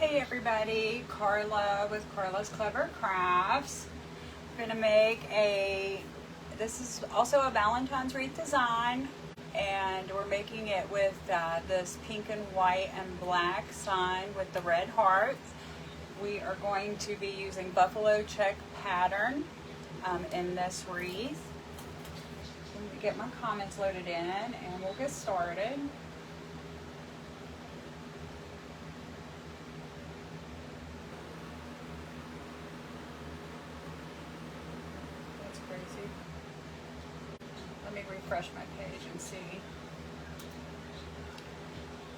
Hey everybody, Carla with Karla's Clever Crafts. We're gonna make this is also a Valentine's wreath design, and we're making it with this pink and white and black sign with the red hearts. We are going to be using buffalo check pattern in this wreath. Let me get my comments loaded in and we'll get started. Crazy. Let me refresh my page and see.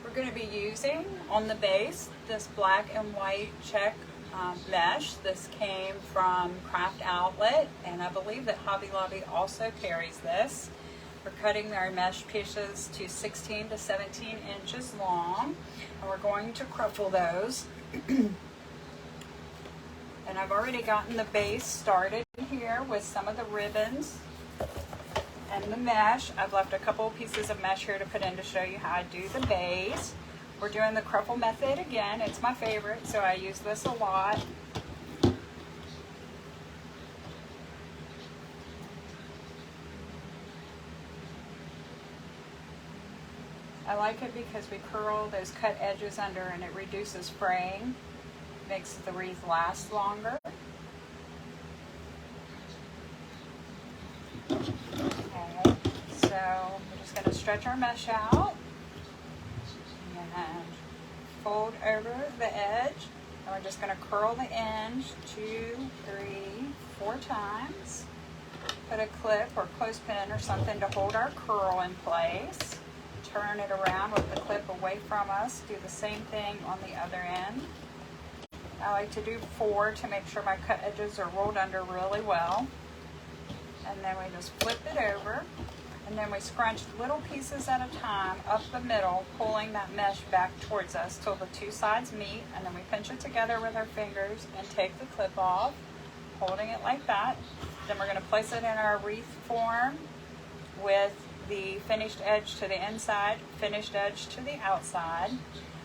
We're going to be using on the base this black and white check mesh. This came from Craft Outlet, and I believe that Hobby Lobby also carries this. We're cutting our mesh pieces to 16 to 17 inches long, and we're going to cruffle those. And I've already gotten the base started here with some of the ribbons and the mesh. I've left a couple of pieces of mesh here to put in to show you how I do the base. We're doing the Cruffle method again. It's my favorite, so I use this a lot. I like it because we curl those cut edges under and it reduces fraying. Makes the wreath last longer. Okay, so we're just going to stretch our mesh out and fold over the edge, and we're just going to curl the end 2, 3, 4 times. Put a clip or clothespin or something to hold our curl in place. Turn it around with the clip away from us. Do the same thing on the other end. I like to do 4 to make sure my cut edges are rolled under really well. And then we just flip it over, and then we scrunch little pieces at a time up the middle, pulling that mesh back towards us till the 2 sides meet, and then we pinch it together with our fingers and take the clip off, holding it like that. Then we're going to place it in our wreath form with the finished edge to the inside, finished edge to the outside.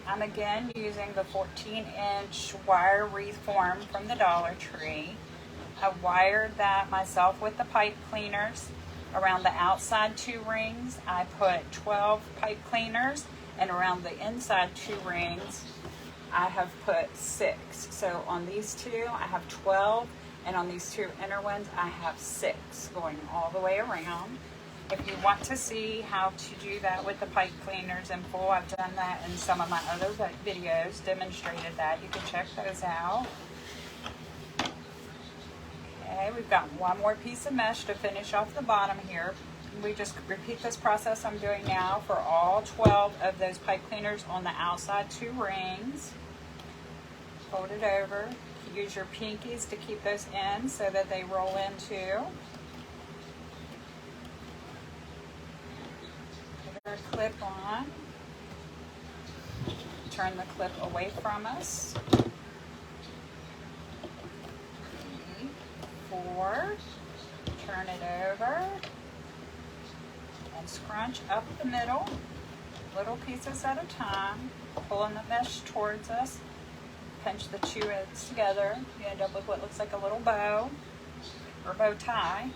I'm again using the 14-inch wire wreath form from the Dollar Tree. I wired that myself with the pipe cleaners. Around the outside 2 rings, I put 12 pipe cleaners, and around the inside 2 rings, I have put 6. So on these 2, I have 12, and on these 2 inner ones, I have 6 going all the way around. If you want to see how to do that with the pipe cleaners in full, I've done that in some of my other videos, demonstrated that. You can check those out. Okay, we've got one more piece of mesh to finish off the bottom here. We just repeat this process I'm doing now for all 12 of those pipe cleaners on the outside 2 rings. Fold it over. Use your pinkies to keep those in so that they roll in too. Our clip on. Turn the clip away from us. 3, 4. Turn it over and scrunch up the middle, little pieces at a time, pulling the mesh towards us. Pinch the 2 ends together. You end up with what looks like a little bow or bow tie,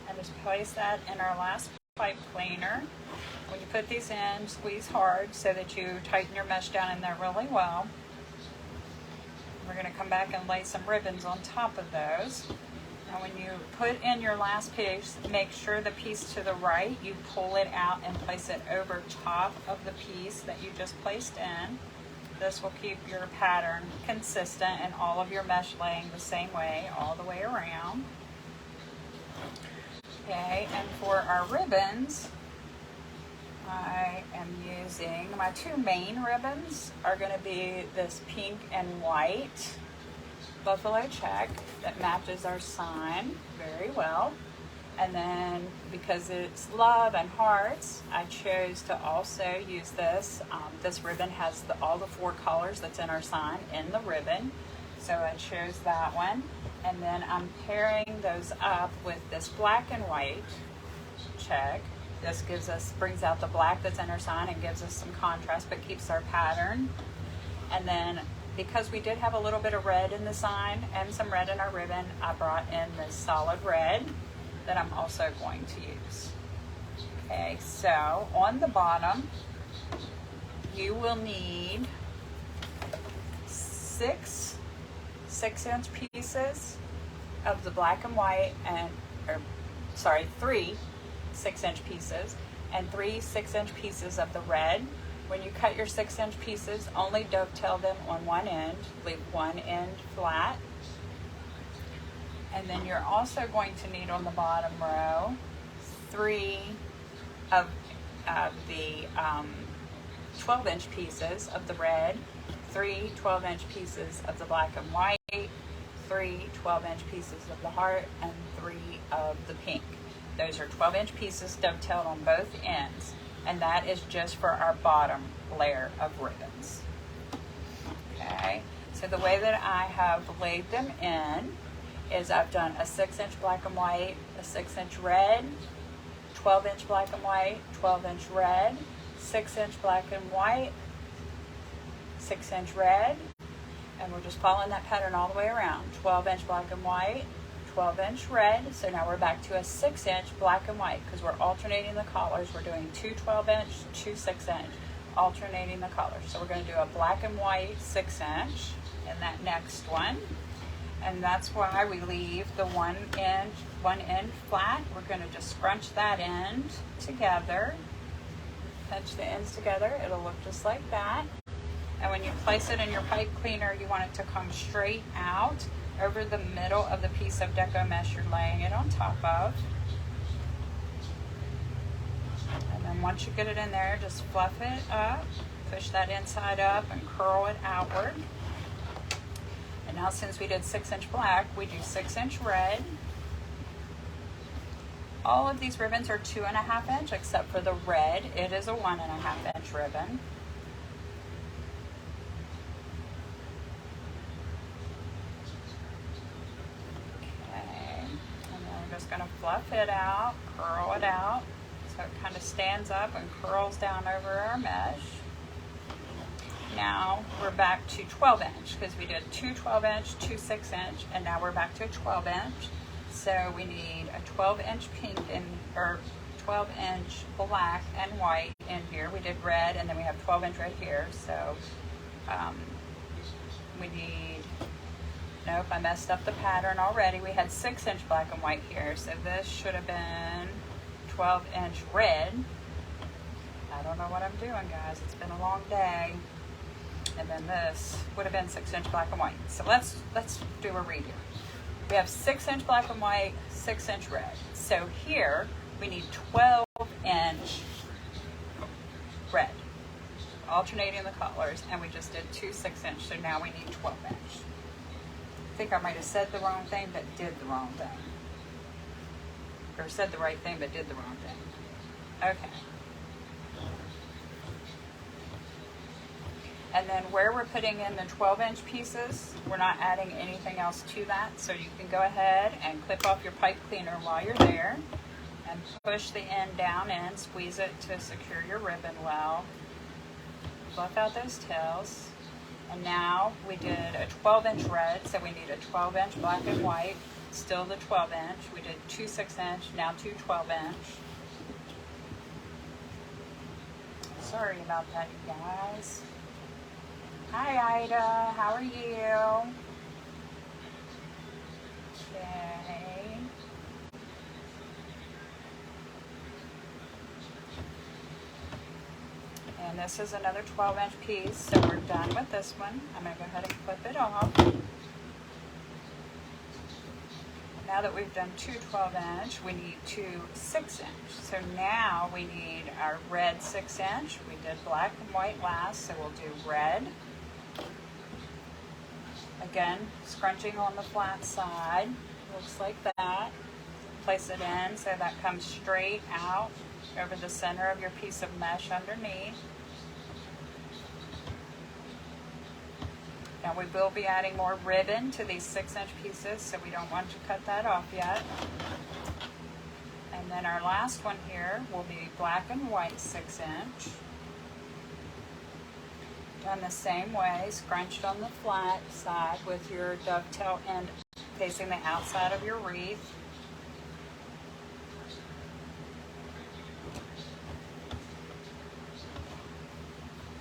and just place that in our last pipe cleaner. When you put these in, squeeze hard so that you tighten your mesh down in there really well. We're going to come back and lay some ribbons on top of those. Now when you put in your last piece, make sure the piece to the right, you pull it out and place it over top of the piece that you just placed in. This will keep your pattern consistent and all of your mesh laying the same way all the way around. Okay, and for our ribbons, I am using, my 2 main ribbons are going to be this pink and white buffalo check that matches our sign very well. And then because it's love and hearts, I chose to also use this. This ribbon has all the 4 colors that's in our sign in the ribbon. So I chose that one. And then I'm pairing those up with this black and white check. This brings out the black that's in our sign and gives us some contrast, but keeps our pattern. And then because we did have a little bit of red in the sign and some red in our ribbon, I brought in this solid red that I'm also going to use. Okay, so on the bottom, you will need 6 pieces of the black and white and, three 6-inch pieces and 3 6-inch pieces of the red. When you cut your 6-inch pieces, only dovetail them on one end, leave one end flat. And then you're also going to need on the bottom row 3 of the 12-inch pieces of the red, 3 12-inch pieces of the black and white, 3 12-inch pieces of the heart, and 3 of the pink. Those are 12-inch pieces dovetailed on both ends, and that is just for our bottom layer of ribbons. Okay, so the way that I have laid them in is I've done a 6-inch black and white, a 6-inch red, 12-inch black and white, 12-inch red, 6-inch black and white, 6-inch red, and we're just following that pattern all the way around. 12-inch black and white, 12-inch red. So now we're back to a 6-inch black and white because we're alternating the colors. We're doing 2 12-inch, 2 6-inch, alternating the colors. So we're going to do a black and white 6-inch in that next one. And that's why we leave the one end flat. We're going to just scrunch that end together, pinch the ends together. It'll look just like that. And when you place it in your pipe cleaner, you want it to come straight out over the middle of the piece of deco mesh you're laying it on top of. And then once you get it in there, just fluff it up, push that inside up and curl it outward. And now since we did 6-inch black, we do 6-inch red. All of these ribbons are 2.5 inch except for the red. It is a 1.5 inch ribbon. Okay, and then we're just going to fluff it out, curl it out, so it kind of stands up and curls down over our mesh. Now we're back to 12-inch because we did 2 12-inch, 2 6-inch, and now we're back to a 12-inch. So we need a 12-inch pink or 12-inch black and white in here. We did red, and then we have 12-inch right here. So we need, nope, I messed up the pattern already. We had 6-inch black and white here. So this should have been 12-inch red. I don't know what I'm doing, guys. It's been a long day. And then this would have been 6-inch black and white. So let's do a redo. We have 6-inch black and white, 6-inch red. So here we need 12-inch red, alternating the colors, and we just did 2 6-inch. So now we need 12-inch. I think I might have said the wrong thing, but did the wrong thing, or said the right thing, but did the wrong thing. Okay. And then where we're putting in the 12-inch pieces, we're not adding anything else to that. So you can go ahead and clip off your pipe cleaner while you're there and push the end down in, squeeze it to secure your ribbon well. Fluff out those tails. And now we did a 12-inch red, so we need a 12-inch black and white, still the 12-inch. We did 2 6-inch, now 2 12-inch. Sorry about that, you guys. Hi, Ida. How are you? Okay. And this is another 12-inch piece, so we're done with this one. I'm going to go ahead and clip it off. Now that we've done 2 12-inch, we need 2 6-inch. So now we need our red 6-inch. We did black and white last, so we'll do red. Again, scrunching on the flat side, looks like that. Place it in so that comes straight out over the center of your piece of mesh underneath. Now we will be adding more ribbon to these 6-inch pieces, so we don't want to cut that off yet. And then our last one here will be black and white 6-inch. Done the same way, scrunched on the flat side with your dovetail end facing the outside of your wreath.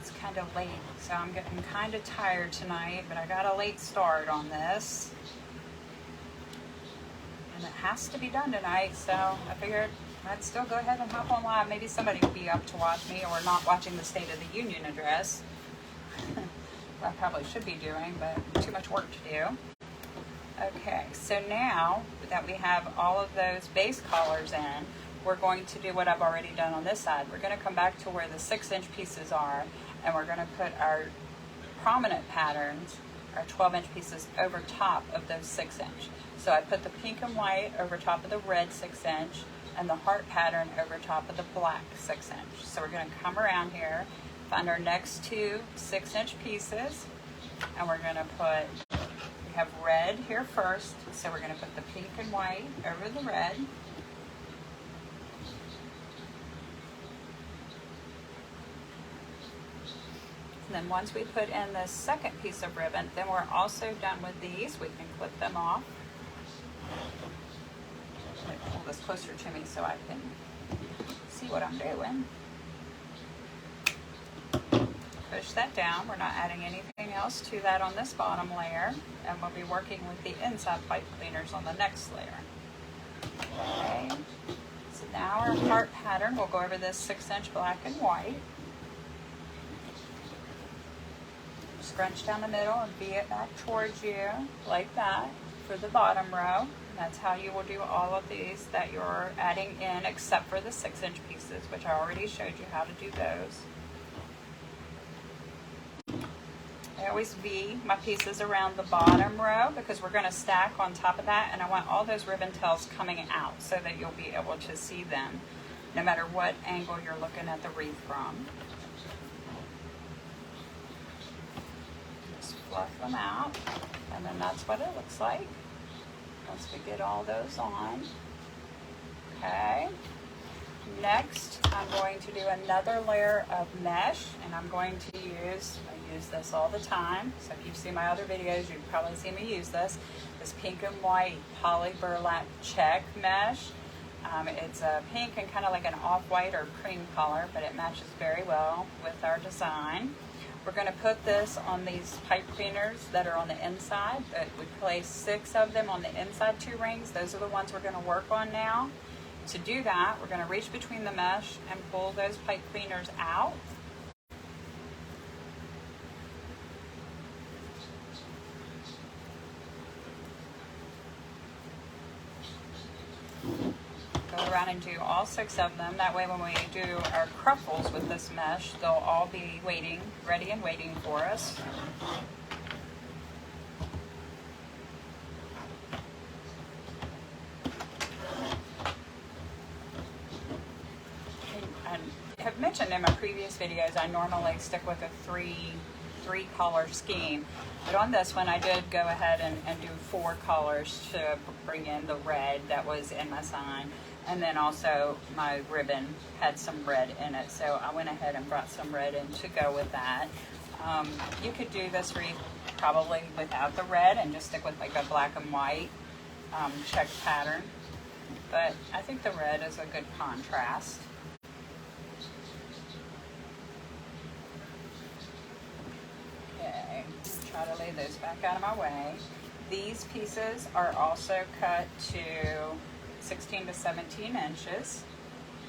It's kind of late, so I'm getting kind of tired tonight, but I got a late start on this. And it has to be done tonight, so I figured I'd still go ahead and hop on live. Maybe somebody would be up to watch me or not watching the State of the Union address. I probably should be doing, but too much work to do. Okay, so now that we have all of those base collars in, we're going to do what I've already done on this side. We're going to come back to where the 6-inch pieces are, and we're going to put our prominent patterns, our 12-inch pieces, over top of those 6-inch. So I put the pink and white over top of the red 6-inch, and the heart pattern over top of the black 6-inch. So we're going to come around here, find our next two 6-inch pieces, and we're going to put, we have red here first, so we're going to put the pink and white over the red. And then once we put in the second piece of ribbon, then we're also done with these. We can clip them off. Let me pull this closer to me so I can see what I'm doing. Push that down. We're not adding anything else to that on this bottom layer, and we'll be working with the inside pipe cleaners on the next layer. Okay, so now our heart pattern, we'll go over this 6-inch black and white. Scrunch down the middle and V it back towards you like that for the bottom row. That's how you will do all of these that you're adding in, except for the 6-inch pieces, which I already showed you how to do those. I always V my pieces around the bottom row because we're going to stack on top of that, and I want all those ribbon tails coming out so that you'll be able to see them no matter what angle you're looking at the wreath from. Just fluff them out, and then that's what it looks like once we get all those on. Okay. Next, I'm going to do another layer of mesh, and I'm going to use, I use this all the time, so if you've seen my other videos, you've probably seen me use this pink and white poly burlap check mesh. It's a pink and kind of like an off-white or cream color, but it matches very well with our design. We're going to put this on these pipe cleaners that are on the inside. We place 6 of them on the inside 2 rings. Those are the ones we're going to work on now. To do that, we're going to reach between the mesh and pull those pipe cleaners out. Go around and do all 6 of them. That way when we do our cruffles with this mesh, they'll all be waiting, ready and waiting for us. I have mentioned in my previous videos I normally stick with a three color scheme, but on this one I did go ahead and do 4 colors to bring in the red that was in my sign, and then also my ribbon had some red in it, so I went ahead and brought some red in to go with that. You could do this wreath probably without the red and just stick with like a black and white check pattern, but I think the red is a good contrast. Try to lay those back out of my way. These pieces are also cut to 16 to 17 inches.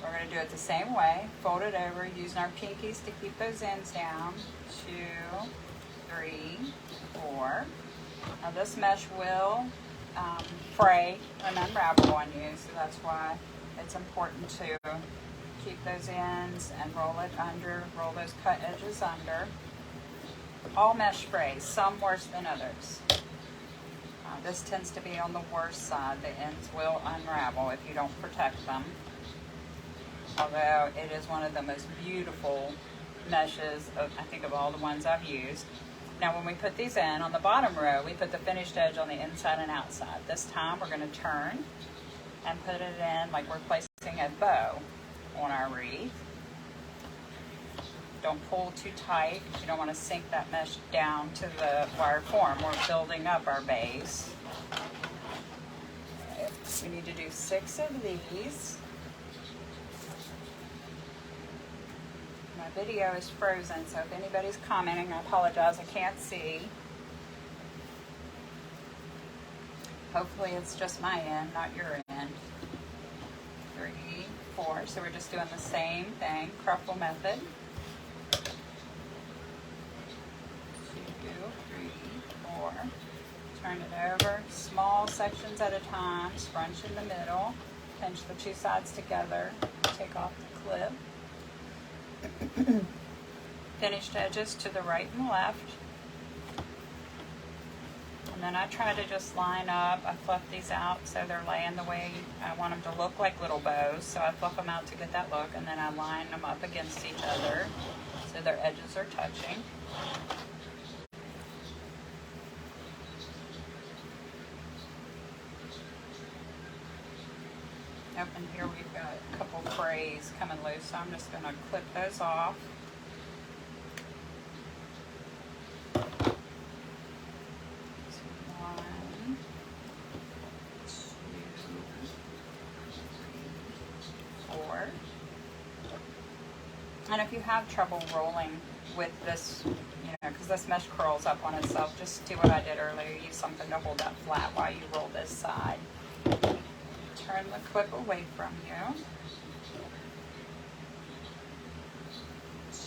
We're going to do it the same way. Fold it over using our pinkies to keep those ends down. 2, 3, 4. Now this mesh will fray and unravel on you, so that's why it's important to keep those ends and roll it under, roll those cut edges under. All mesh frays, some worse than others. This tends to be on the worst side. The ends will unravel if you don't protect them. Although it is one of the most beautiful meshes I think of all the ones I've used. Now when we put these in, on the bottom row, we put the finished edge on the inside and outside. This time we're going to turn and put it in like we're placing a bow on our wreath. Don't pull too tight. You don't want to sink that mesh down to the wire form. We're building up our base. Okay. We need to do 6 of these. My video is frozen, so if anybody's commenting, I apologize, I can't see. Hopefully it's just my end, not your end. 3, 4, so we're just doing the same thing, Cruffle method. 2, 3, 4. Turn it over, small sections at a time, scrunch in the middle, pinch the 2 sides together, take off the clip. Finished edges to the right and left. And then I try to just line up. I fluff these out so they're laying the way I want them to look, like little bows. So I fluff them out to get that look, and then I line them up against each other so their edges are touching. Up in here we've got a couple frays coming loose, so I'm just going to clip those off. So 1, 2, 3, 4. And if you have trouble rolling with this, because this mesh curls up on itself, just do what I did earlier. Use something to hold that flat while you roll this side. Turn the clip away from you. 2,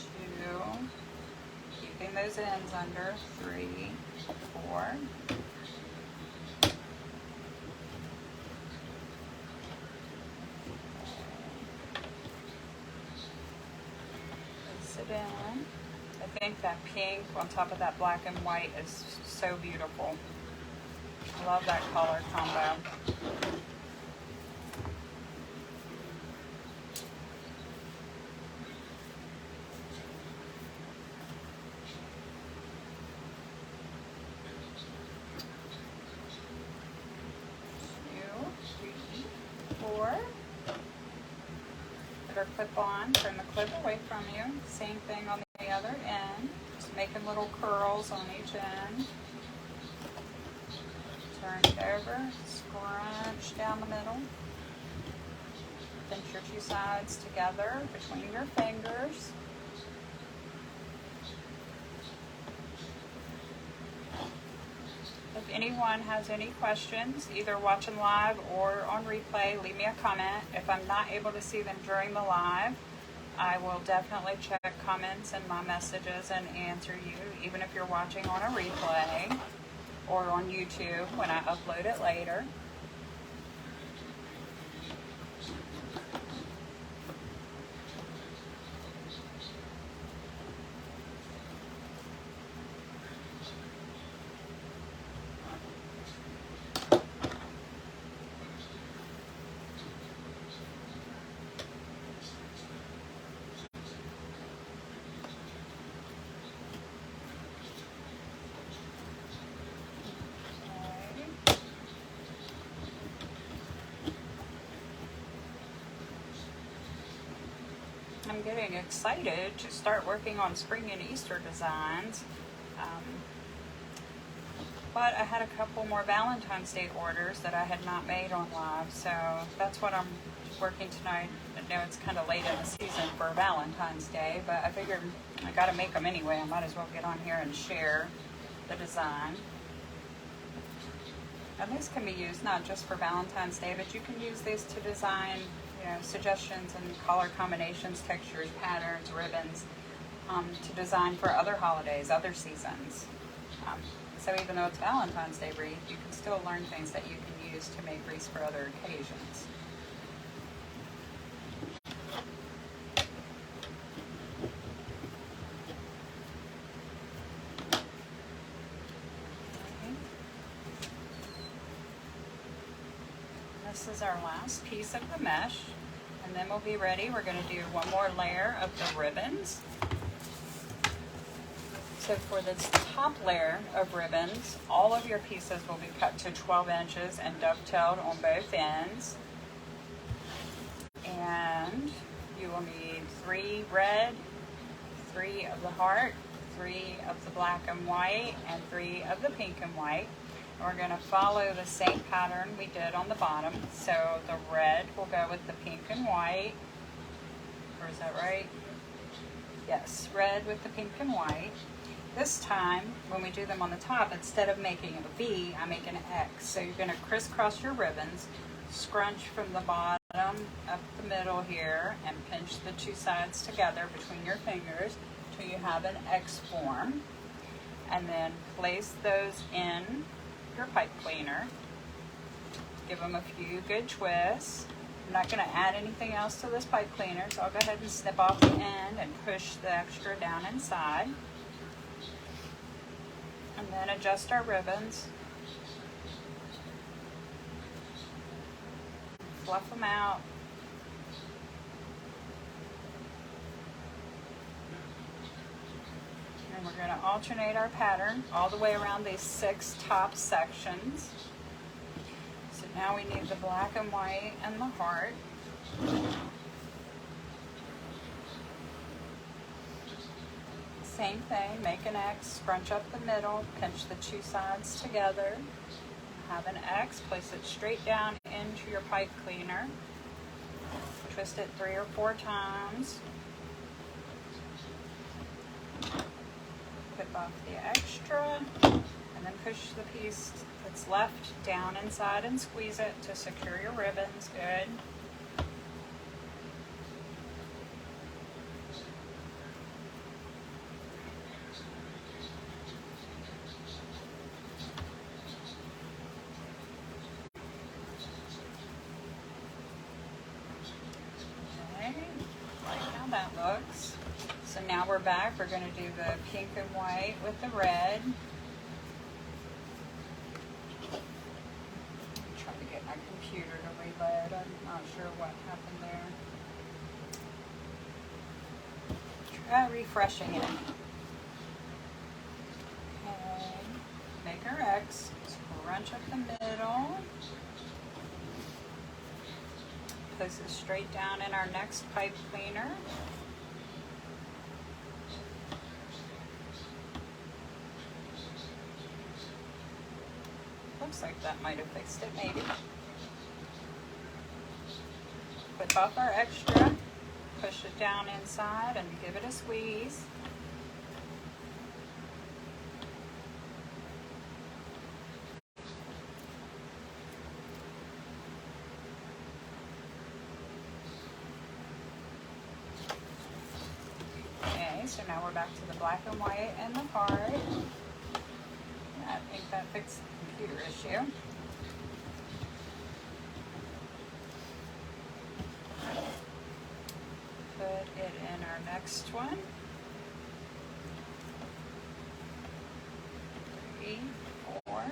keeping those ends under. 3, 4. Place it in. I think that pink on top of that black and white is so beautiful. I love that color combo. Put our clip on, turn the clip away from you. Same thing on the other end. Just making little curls on each end. Turn it over, scrunch down the middle. Pinch your 2 sides together between your fingers. If anyone has any questions, either watching live or on replay, leave me a comment. If I'm not able to see them during the live, I will definitely check comments and my messages and answer you, even if you're watching on a replay or on YouTube when I upload it later. I'm getting excited to start working on spring and Easter designs, but I had a couple more Valentine's Day orders that I had not made on live, so that's what I'm working tonight. I know it's kind of late in the season for Valentine's Day, but I figured I got to make them anyway. I might as well get on here and share the design. And these can be used not just for Valentine's Day, but you can use these to design suggestions and color combinations, textures, patterns, ribbons, to design for other holidays, other seasons. So even though it's Valentine's Day wreath, you can still learn things that you can use to make wreaths for other occasions. This is our last piece of the mesh, and then we'll be ready. We're going to do one more layer of the ribbons. So for this top layer of ribbons, all of your pieces will be cut to 12 inches and dovetailed on both ends. And you will need 3 red, 3 of the heart, 3 of the black and white, and 3 of the pink and white. And we're going to follow the same pattern we did on the bottom. So the red will go with the pink and white. Or is that right? Yes, red with the pink and white. This time, when we do them on the top, instead of making a V, I make an X. So you're going to crisscross your ribbons, scrunch from the bottom up the middle here, and pinch the 2 sides together between your fingers till you have an X form. And then place those in your pipe cleaner. Give them a few good twists. I'm not going to add anything else to this pipe cleaner, so I'll go ahead and snip off the end and push the extra down inside. And then adjust our ribbons. Fluff them out. And we're going to alternate our pattern all the way around these 6 top sections. So now we need the black and white and the heart. Same thing, make an X, scrunch up the middle, pinch the 2 sides together, have an X, place it straight down into your pipe cleaner, twist it 3 or 4 times, clip off the extra, and then push the piece that's left down inside and squeeze it to secure your ribbons. Good. That looks. So now we're back. We're going to do the pink and white with the red. I'm trying to get my computer to reload. I'm not sure what happened there. Try refreshing it. Okay. Make our X. Scrunch up the middle. Place it straight down in our next pipe cleaner. Looks like that might have fixed it, maybe. Clip off our extra, push it down inside and give it a squeeze. So now we're back to the black and white and the heart. I think that fixed the computer issue. Put it in our next one. 3, 4.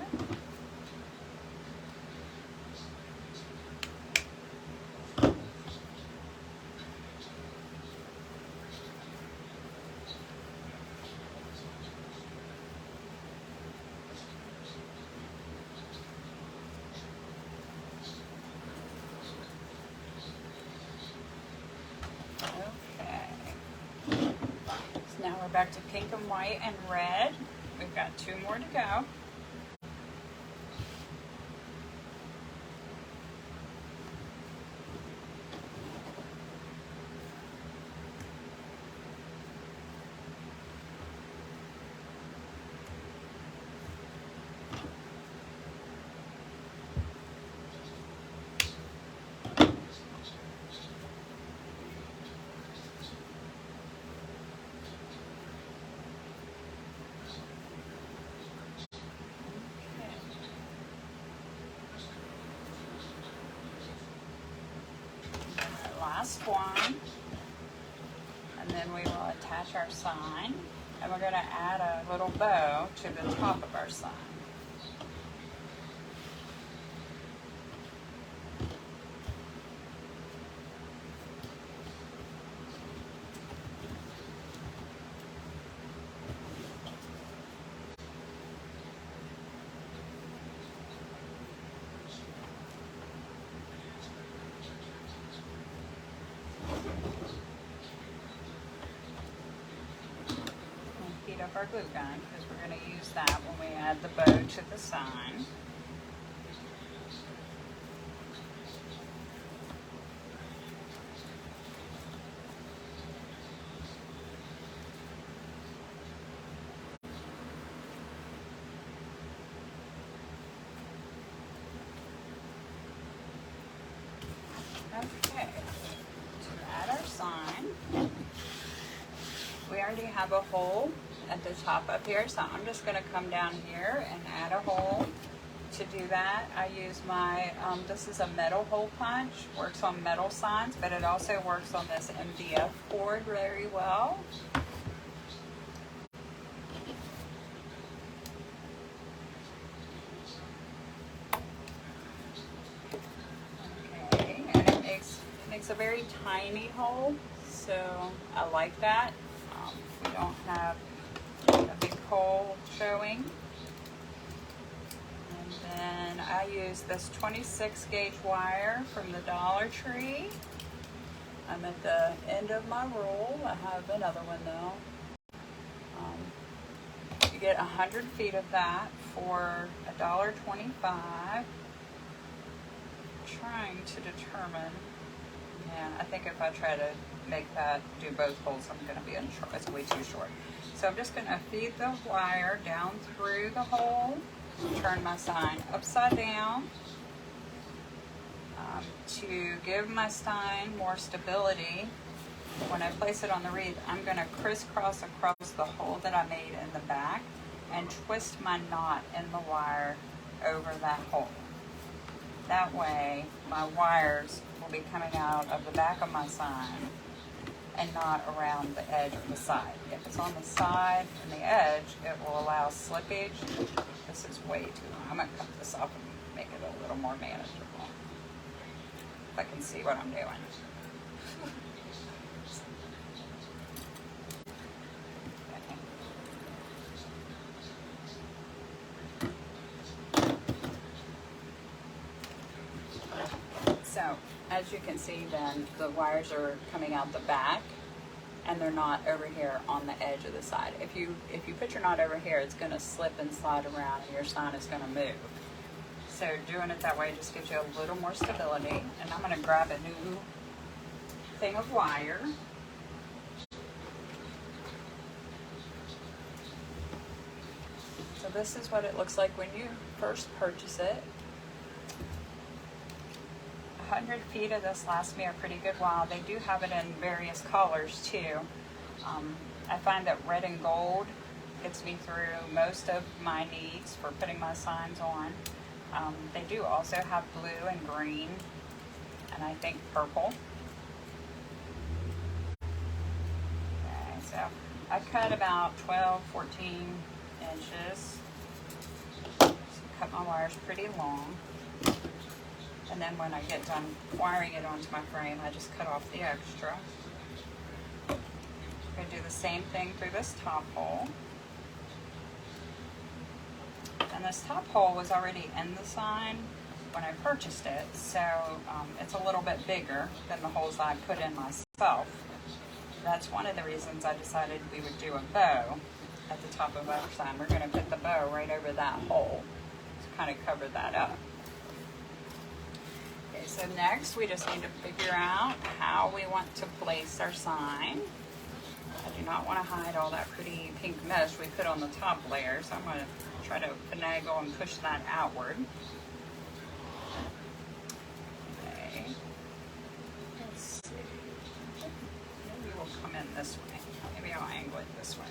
Now we're back to pink and white and red. We've got 2 more to go. Last one, and then we will attach our sign, and we're going to add a little bow to the top of our sign. up our glue gun because we're going to use that when we add the bow to the sign. Okay, to add our sign, we already have a hole at the top up here, so I'm just going to come down here and add a hole. To do that, I use my, this is a metal hole punch, works on metal signs, but it also works on this MDF board very well. Okay, and it makes a very tiny hole, so I like that. We don't have a big hole showing. And then I use this 26 gauge wire from the Dollar Tree. I'm at the end of my roll. I have another one though. You get 100 feet of that for $1.25. Trying to determine, yeah, I think if I try to make that do both holes, I'm going to be unsure. It's way too short. So I'm just going to feed the wire down through the hole, turn my sign upside down. To give my sign more stability, when I place it on the wreath, I'm going to crisscross across the hole that I made in the back and twist my knot in the wire over that hole. That way my wires will be coming out of the back of my sign and not around the edge or the side. If it's on the side and the edge, it will allow slippage. This is way too long. I'm going to cut this off and make it a little more manageable. If I can see what I'm doing. So, as you can see then, the wires are coming out the back and they're not over here on the edge of the side. If you put your knot over here, it's going to slip and slide around and your sign is going to move. So doing it that way just gives you a little more stability. And I'm going to grab a new thing of wire. So this is what it looks like when you first purchase it. 100 feet of this lasts me a pretty good while. They do have it in various colors too. I find that red and gold gets me through most of my needs for putting my signs on. They do also have blue and green, and I think purple. Okay, so I cut about 12, 14 inches. So cut my wires pretty long. And then when I get done wiring it onto my frame, I just cut off the extra. I'm going to do the same thing through this top hole. And this top hole was already in the sign when I purchased it, so it's a little bit bigger than the holes I put in myself. That's one of the reasons I decided we would do a bow at the top of our sign. We're going to put the bow right over that hole to kind of cover that up. Okay, so next we just need to figure out how we want to place our sign. I do not want to hide all that pretty pink mesh we put on the top layer, so I'm going to try to finagle and push that outward. Okay. Let's see. Maybe we'll come in this way. Maybe I'll angle it this way.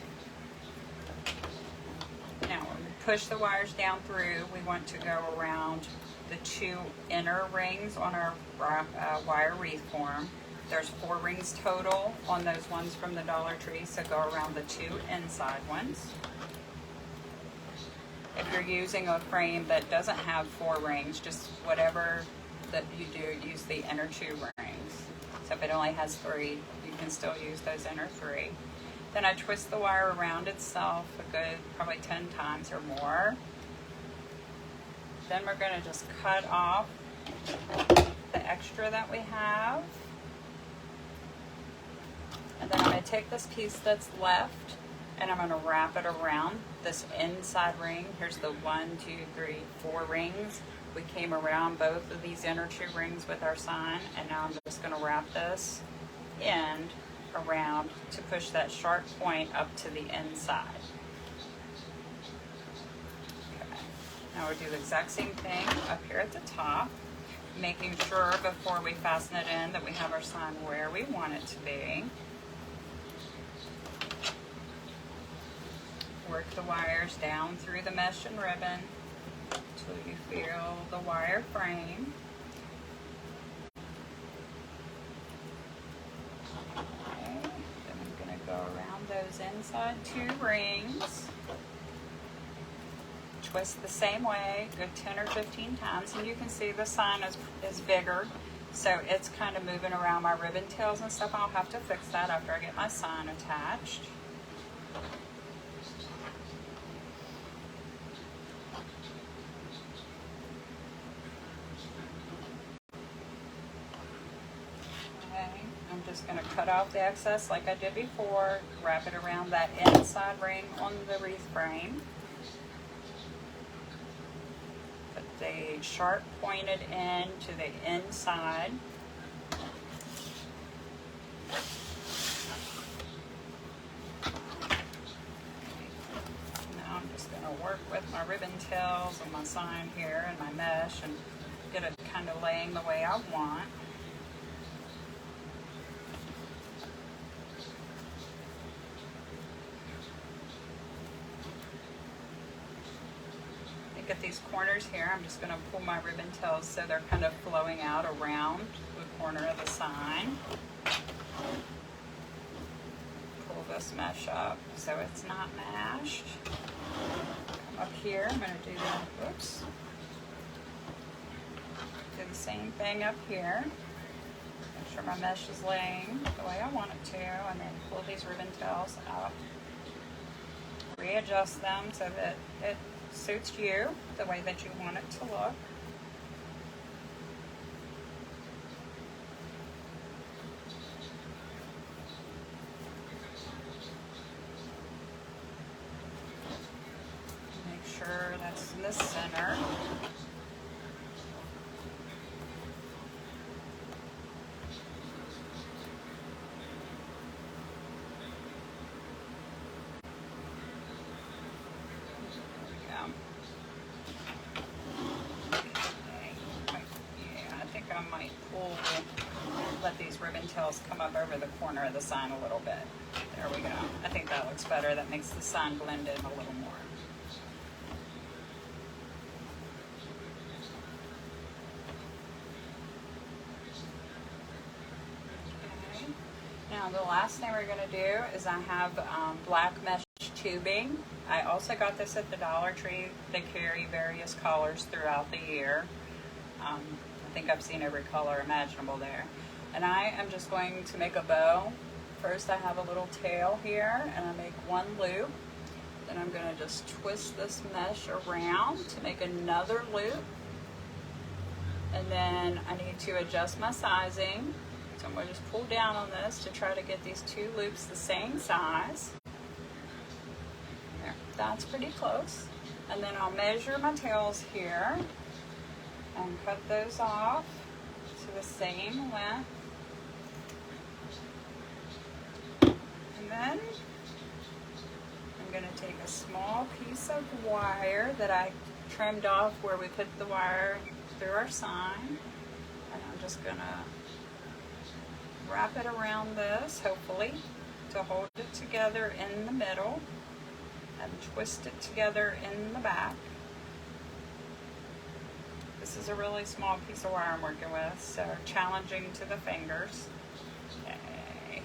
Now, when we push the wires down through, we want to go around the two inner rings on our wire wreath form. There's 4 rings total on those ones from the Dollar Tree, so go around the 2 inside ones. If you're using a frame that doesn't have 4 rings, just whatever that you do, use the inner 2 rings. So if it only has 3, you can still use those inner 3. Then I twist the wire around itself a good probably 10 times or more. Then we're going to just cut off the extra that we have. And then I'm going to take this piece that's left and I'm going to wrap it around this inside ring. Here's the 1, 2, 3, 4 rings. We came around both of these inner 2 rings with our sign, and now I'm just going to wrap this end around to push that sharp point up to the inside. Okay. Now we'll do the exact same thing up here at the top, making sure before we fasten it in that we have our sign where we want it to be. Work the wires down through the mesh and ribbon until you feel the wire frame. Okay. Then I'm going to go around those inside 2 rings. Twist the same way, good 10 or 15 times, and you can see the sign is bigger, so it's kind of moving around my ribbon tails and stuff. I'll have to fix that after I get my sign attached. I'm just going to cut off the excess like I did before, wrap it around that inside ring on the wreath frame. Put the sharp pointed end to the inside. Now I'm just going to work with my ribbon tails and my sign here and my mesh and get it kind of laying the way I want. At these corners here, I'm just going to pull my ribbon tails so they're kind of flowing out around the corner of the sign. Pull this mesh up so it's not mashed. Come up here, I'm going to do the, oops, do the same thing up here. Make sure my mesh is laying the way I want it to, and then pull these ribbon tails up. Readjust them so that it suits you the way that you want it to look. Make sure that's in the center. Let these ribbon tails come up over the corner of the sign a little bit. There we go. I think that looks better. That makes the sign blend in a little more. Okay. Now the last thing we're going to do is I have black mesh tubing. I also got this at the Dollar Tree. They carry various colors throughout the year. I think I've seen every color imaginable there. And I am just going to make a bow. First I have a little tail here, and I make 1 loop. Then I'm going to just twist this mesh around to make another loop. And then I need to adjust my sizing. So I'm going to just pull down on this to try to get these 2 loops the same size. There, that's pretty close. And then I'll measure my tails here and cut those off to the same length. And then I'm going to take a small piece of wire that I trimmed off where we put the wire through our sign, and I'm just going to wrap it around this, hopefully, to hold it together in the middle, and twist it together in the back. This is a really small piece of wire I'm working with, so challenging to the fingers. Okay.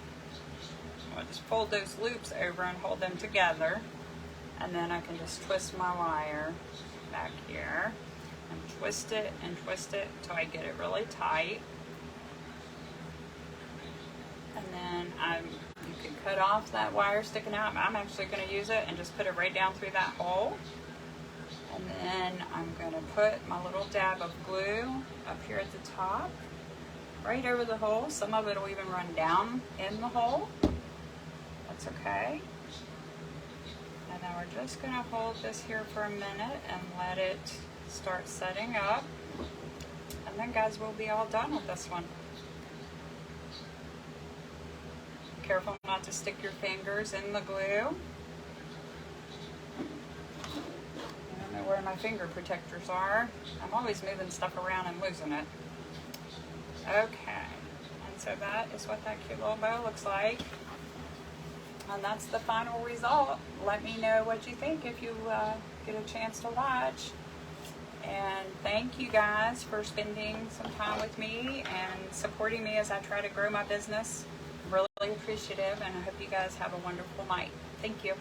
I'll just fold those loops over and hold them together, and then I can just twist my wire back here and twist it until I get it really tight. And then you can cut off that wire sticking out. I'm actually going to use it and just put it right down through that hole. And then I'm going to put my little dab of glue up here at the top, right over the hole. Some of it will even run down in the hole. That's okay. Now we're just going to hold this here for a minute and let it start setting up. And then guys, we'll be all done with this one. Careful not to stick your fingers in the glue. I don't know where my finger protectors are. I'm always moving stuff around and losing it. Okay, and so that is what that cute little bow looks like. And that's the final result. Let me know what you think if you get a chance to watch. And thank you guys for spending some time with me and supporting me as I try to grow my business. Really appreciative, and I hope you guys have a wonderful night. Thank you.